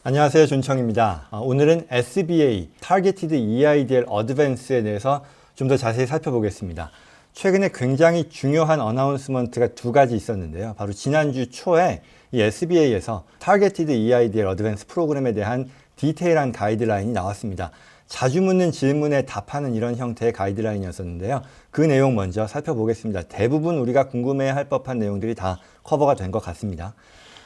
안녕하세요, 존청입니다. 오늘은 SBA, Targeted EIDL Advance에 대해서 좀 더 자세히 살펴보겠습니다. 최근에 굉장히 중요한 어나운스먼트가 두 가지 있었는데요. 바로 지난주 초에 이 SBA에서 Targeted EIDL Advance 프로그램에 대한 디테일한 가이드라인이 나왔습니다. 자주 묻는 질문에 답하는 이런 형태의 가이드라인이었었는데요. 그 내용 먼저 살펴보겠습니다. 대부분 우리가 궁금해할 법한 내용들이 다 커버가 된 것 같습니다.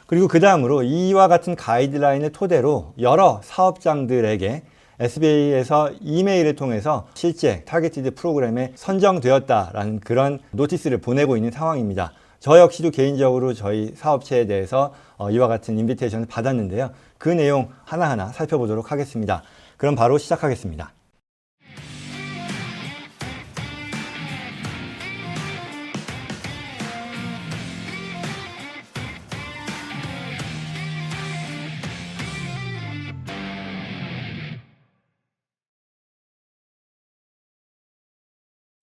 그리고 그 다음으로 이와 같은 가이드라인을 토대로 여러 사업장들에게 SBA에서 이메일을 통해서 실제 타겟티드 프로그램에 선정되었다라는 그런 노티스를 보내고 있는 상황입니다. 저 역시도 개인적으로 저희 사업체에 대해서 이와 같은 인비테이션을 받았는데요. 그 내용 하나하나 살펴보도록 하겠습니다. 그럼 바로 시작하겠습니다.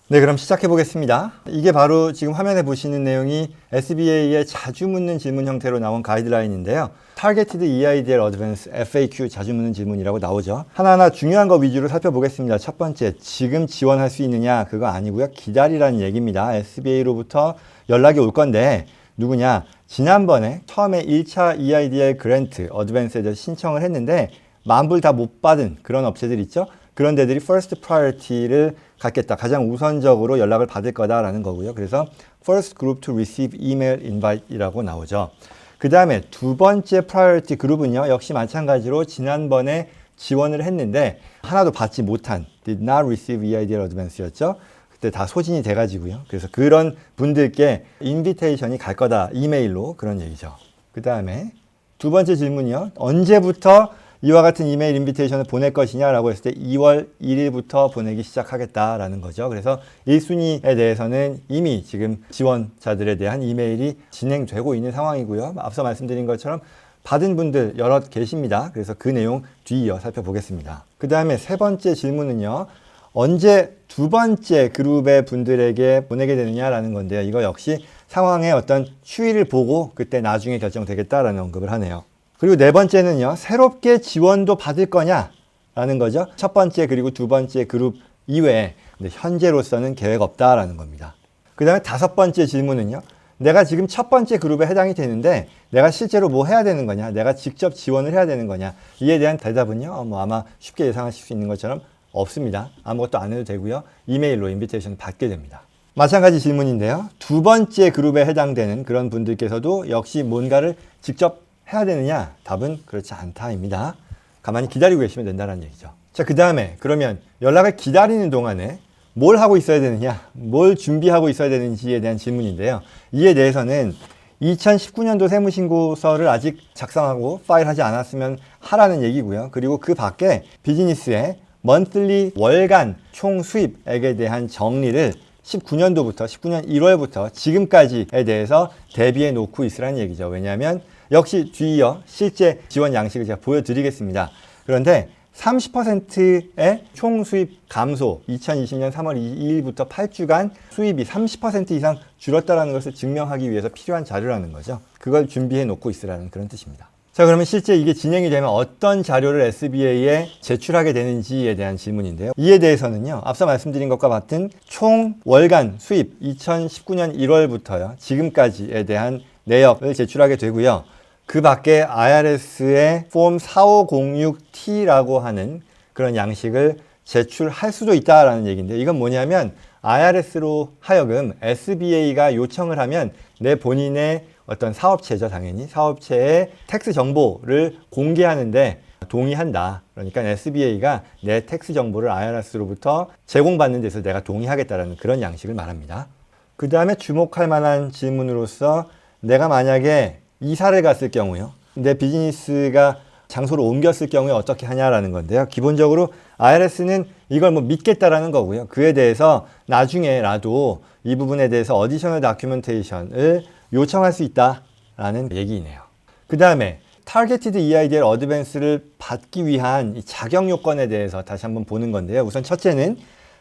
네, 그럼 시작해 보겠습니다. 이게 바로 지금 화면에 보시는 내용이 SBA에 자주 묻는 질문 형태로 나온 가이드라인인데요. Targeted EIDL Advance FAQ 자주 묻는 질문이라고 나오죠. 하나하나 중요한 거 위주로 살펴보겠습니다. 첫 번째, 지금 지원할 수 있느냐? 그거 아니고요. 기다리라는 얘기입니다. SBA로부터 연락이 올 건데 누구냐? 지난번에 처음에 1차 EIDL 그랜트 어드밴스에 대해서 신청을 했는데 만불 다 못 받은 그런 업체들 있죠? 그런 데들이 first priority를 갖겠다. 가장 우선적으로 연락을 받을 거다라는 거고요. 그래서 first group to receive email invite이라고 나오죠. 그 다음에 두 번째 priority 그룹은요. 역시 마찬가지로 지난번에 지원을 했는데 하나도 받지 못한 did not receive EIDL advance였죠. 그때 다 소진이 돼가지고요. 그래서 그런 분들께 인비테이션이 갈 거다. 이메일로 그런 얘기죠. 그 다음에 두 번째 질문이요. 언제부터 이와 같은 이메일 인비테이션을 보낼 것이냐라고 했을 때 2월 1일부터 보내기 시작하겠다라는 거죠. 그래서 1순위에 대해서는 이미 지금 지원자들에 대한 이메일이 진행되고 있는 상황이고요. 앞서 말씀드린 것처럼 받은 분들 여럿 계십니다. 그래서 그 내용 뒤이어 살펴보겠습니다. 그 다음에 세 번째 질문은요. 언제 두 번째 그룹의 분들에게 보내게 되느냐라는 건데요. 이거 역시 상황의 어떤 추이를 보고 그때 나중에 결정되겠다라는 언급을 하네요. 그리고 네 번째는요, 새롭게 지원도 받을 거냐라는 거죠. 첫 번째 그리고 두 번째 그룹 이외에 현재로서는 계획 없다라는 겁니다. 그 다음에 다섯 번째 질문은요, 내가 지금 첫 번째 그룹에 해당이 되는데 내가 실제로 뭐 해야 되는 거냐, 내가 직접 지원을 해야 되는 거냐, 이에 대한 대답은요, 아마 쉽게 예상하실 수 있는 것처럼 없습니다. 아무것도 안 해도 되고요, 이메일로 인비테이션 받게 됩니다. 마찬가지 질문인데요, 두 번째 그룹에 해당되는 그런 분들께서도 역시 뭔가를 직접 해야 되느냐? 답은 그렇지 않다입니다. 가만히 기다리고 계시면 된다는 얘기죠. 자, 그 다음에 그러면 연락을 기다리는 동안에 뭘 하고 있어야 되느냐? 뭘 준비하고 있어야 되는지에 대한 질문인데요. 이에 대해서는 2019년도 세무신고서를 아직 작성하고 파일하지 않았으면 하라는 얘기고요. 그리고 그 밖에 비즈니스의 monthly 월간 총 수입액에 대한 정리를 19년도부터 19년 1월부터 지금까지에 대해서 대비해 놓고 있으라는 얘기죠. 왜냐하면 역시 뒤이어 실제 지원 양식을 제가 보여드리겠습니다. 그런데 30%의 총 수입 감소, 2020년 3월 2일부터 8주간 수입이 30% 이상 줄었다는 것을 증명하기 위해서 필요한 자료라는 거죠. 그걸 준비해 놓고 있으라는 그런 뜻입니다. 자, 그러면 실제 이게 진행이 되면 어떤 자료를 SBA에 제출하게 되는지에 대한 질문인데요. 이에 대해서는요, 앞서 말씀드린 것과 같은 총 월간 수입 2019년 1월부터요, 지금까지에 대한 내역을 제출하게 되고요. 그 밖에 IRS의 폼 4506T라고 하는 그런 양식을 제출할 수도 있다라는 얘기인데, 이건 뭐냐면 IRS로 하여금 SBA가 요청을 하면 내 본인의 어떤 사업체죠, 당연히 사업체의 텍스 정보를 공개하는데 동의한다. 그러니까 SBA가 내 텍스 정보를 IRS로부터 제공받는 데서 내가 동의하겠다라는 그런 양식을 말합니다. 그 다음에 주목할 만한 질문으로서 내가 만약에 이사를 갔을 경우요, 내 비즈니스가 장소를 옮겼을 경우에 어떻게 하냐라는 건데요. 기본적으로 IRS는 이걸 믿겠다라는 거고요. 그에 대해서 나중에라도 이 부분에 대해서 어디셔널 다큐멘테이션을 요청할 수 있다라는 얘기이네요. 그 다음에 Targeted EIDL Advance를 받기 위한 이 자격 요건에 대해서 다시 한번 보는 건데요. 우선 첫째는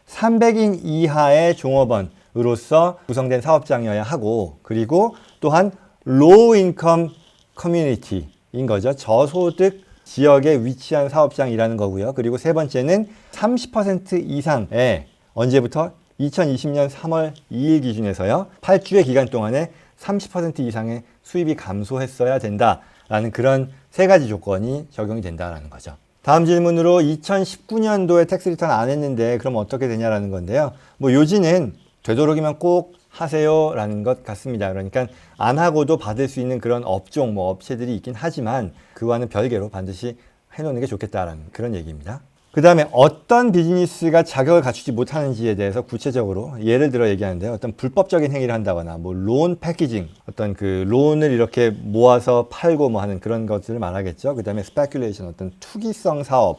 300인 이하의 종업원으로서 구성된 사업장이어야 하고, 그리고 또한 low income community인 거죠. 저소득 지역에 위치한 사업장이라는 거고요. 그리고 세 번째는 30% 이상의 언제부터 2020년 3월 2일 기준에서요. 8주의 기간 동안에 30% 이상의 수입이 감소했어야 된다라는 그런 세 가지 조건이 적용이 된다라는 거죠. 다음 질문으로 2019년도에 텍스 리턴 안 했는데 그럼 어떻게 되냐라는 건데요. 뭐 요지는 되도록이면 꼭 하세요라는 것 같습니다. 그러니까 안 하고도 받을 수 있는 그런 업종, 뭐 업체들이 있긴 하지만 그와는 별개로 반드시 해놓는 게 좋겠다라는 그런 얘기입니다. 그 다음에 어떤 비즈니스가 자격을 갖추지 못하는지에 대해서 구체적으로 예를 들어 얘기하는데요. 어떤 불법적인 행위를 한다거나 뭐 론 패키징, 어떤 그 론을 이렇게 모아서 팔고 뭐 하는 그런 것들을 말하겠죠. 그 다음에 스페큘레이션, 어떤 투기성 사업,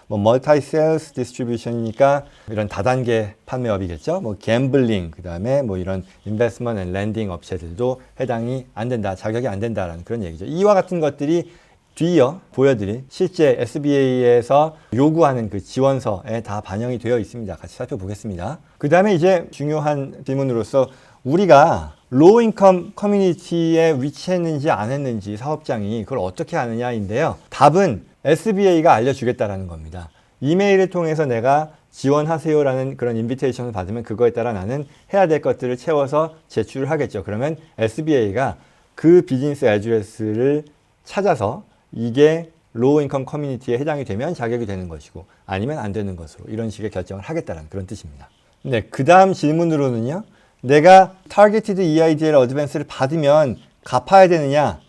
뭐 멀티 세일스 디스트리뷰션이니까 이런 다단계 판매업이겠죠. 뭐 갬블링, 그 다음에 뭐 이런 인베스트먼트 앤 랜딩 업체들도 해당이 안 된다, 자격이 안 된다라는 그런 얘기죠. 이와 같은 것들이 뒤이어 보여드릴 실제 SBA에서 요구하는 그 지원서에 다 반영이 되어 있습니다. 같이 살펴보겠습니다. 그 다음에 이제 중요한 질문으로서 우리가 로우 인컴 커뮤니티에 위치했는지 안 했는지 사업장이 그걸 어떻게 아느냐인데요. 답은 SBA가 알려주겠다라는 겁니다. 이메일을 통해서 내가 지원하세요라는 그런 인비테이션을 받으면 그거에 따라 나는 해야 될 것들을 채워서 제출을 하겠죠. 그러면 SBA가 그 비즈니스 애드레스를 찾아서 이게 로우 인컴 커뮤니티에 해당이 되면 자격이 되는 것이고 아니면 안 되는 것으로 이런 식의 결정을 하겠다는 그런 뜻입니다. 네, 그 다음 질문으로는요. 내가 타겟티드 EIDL 어드밴스를 받으면 갚아야 되느냐?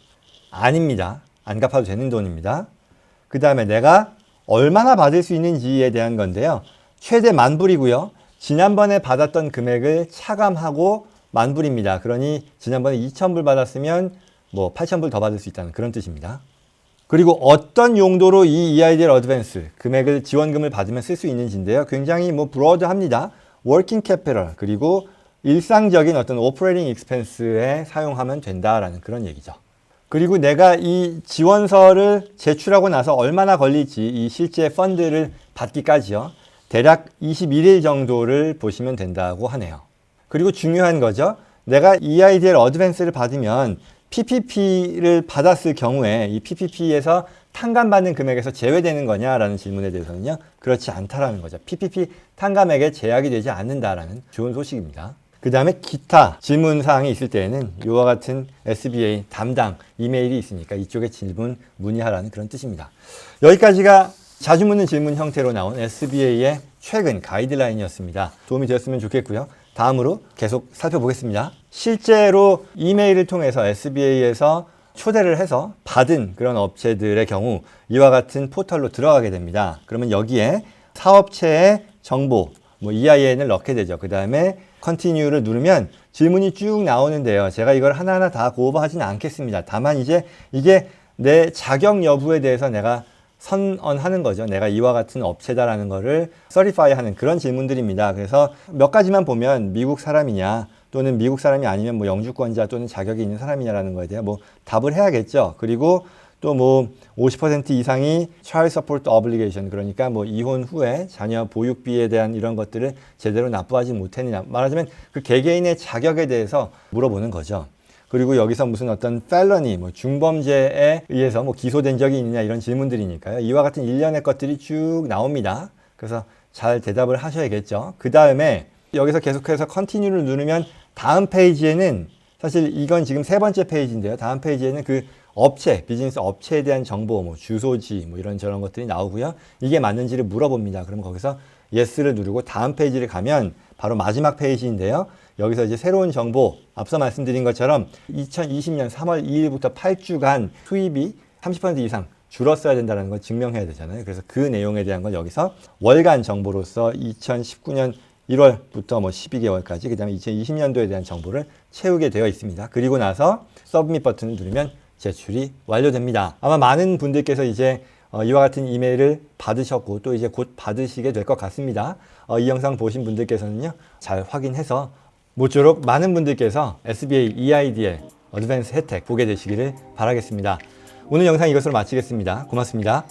아닙니다. 안 갚아도 되는 돈입니다. 그 다음에 내가 얼마나 받을 수 있는지에 대한 건데요. 최대 10,000불이고요. 지난번에 받았던 금액을 차감하고 10,000불입니다. 그러니 지난번에 2,000불 받았으면 뭐 8,000불 더 받을 수 있다는 그런 뜻입니다. 그리고 어떤 용도로 이 EIDL 어드밴스 금액을 지원금을 받으면 쓸 수 있는지인데요. 굉장히 뭐 브로드합니다. 워킹 캐피털 그리고 일상적인 어떤 오퍼레이팅 익스펜스에 사용하면 된다라는 그런 얘기죠. 그리고 내가 이 지원서를 제출하고 나서 얼마나 걸릴지 이 실제 펀드를 받기까지요. 대략 21일 정도를 보시면 된다고 하네요. 그리고 중요한 거죠. 내가 EIDL 어드밴스를 받으면 PPP를 받았을 경우에 이 PPP에서 탕감받는 금액에서 제외되는 거냐라는 질문에 대해서는요. 그렇지 않다라는 거죠. PPP 탕감액에 제약이 되지 않는다라는 좋은 소식입니다. 그 다음에 기타 질문 사항이 있을 때에는 이와 같은 SBA 담당 이메일이 있으니까 이쪽에 질문 문의하라는 그런 뜻입니다. 여기까지가 자주 묻는 질문 형태로 나온 SBA의 최근 가이드라인이었습니다. 도움이 되었으면 좋겠고요. 다음으로 계속 살펴보겠습니다. 실제로 이메일을 통해서 SBA에서 초대를 해서 받은 그런 업체들의 경우 이와 같은 포털로 들어가게 됩니다. 그러면 여기에 사업체의 정보, 뭐 EIN을 넣게 되죠. 그 다음에 Continue를 누르면 질문이 쭉 나오는데요. 제가 이걸 하나하나 다 고오버하지는 않겠습니다. 다만 이제 이게 내 자격 여부에 대해서 내가 선언하는 거죠. 내가 이와 같은 업체다라는 거를 서리파이하는 그런 질문들입니다. 그래서 몇 가지만 보면 미국 사람이냐 또는 미국 사람이 아니면 뭐 영주권자 또는 자격이 있는 사람이냐라는 거에 대해 뭐 답을 해야겠죠. 그리고 또 뭐 50% 이상이 Child Support Obligation 그러니까 뭐 이혼 후에 자녀 보육비에 대한 이런 것들을 제대로 납부하지 못했느냐 말하자면 그 개개인의 자격에 대해서 물어보는 거죠. 그리고 여기서 무슨 어떤 felony, 뭐 중범죄에 의해서 뭐 기소된 적이 있느냐 이런 질문들이니까요. 이와 같은 일련의 것들이 쭉 나옵니다. 그래서 잘 대답을 하셔야겠죠. 그 다음에 여기서 계속해서 Continue를 누르면 다음 페이지에는 사실 이건 지금 세 번째 페이지인데요. 다음 페이지에는 그 업체, 비즈니스 업체에 대한 정보, 뭐 주소지, 뭐 이런 저런 것들이 나오고요. 이게 맞는지를 물어봅니다. 그럼 거기서 yes를 누르고 다음 페이지를 가면 바로 마지막 페이지인데요. 여기서 이제 새로운 정보, 앞서 말씀드린 것처럼 2020년 3월 2일부터 8주간 수입이 30% 이상 줄었어야 된다는 걸 증명해야 되잖아요. 그래서 그 내용에 대한 건 여기서 월간 정보로서 2019년 1월부터 뭐 12개월까지, 그 다음에 2020년도에 대한 정보를 채우게 되어 있습니다. 그리고 나서 서브밋 버튼을 누르면 제출이 완료됩니다. 아마 많은 분들께서 이제 이와 같은 이메일을 받으셨고 또 이제 곧 받으시게 될 것 같습니다. 이 영상 보신 분들께서는요, 잘 확인해서 모쪼록 많은 분들께서 SBA EIDL 어드밴스 혜택 보게 되시기를 바라겠습니다. 오늘 영상 이것으로 마치겠습니다. 고맙습니다.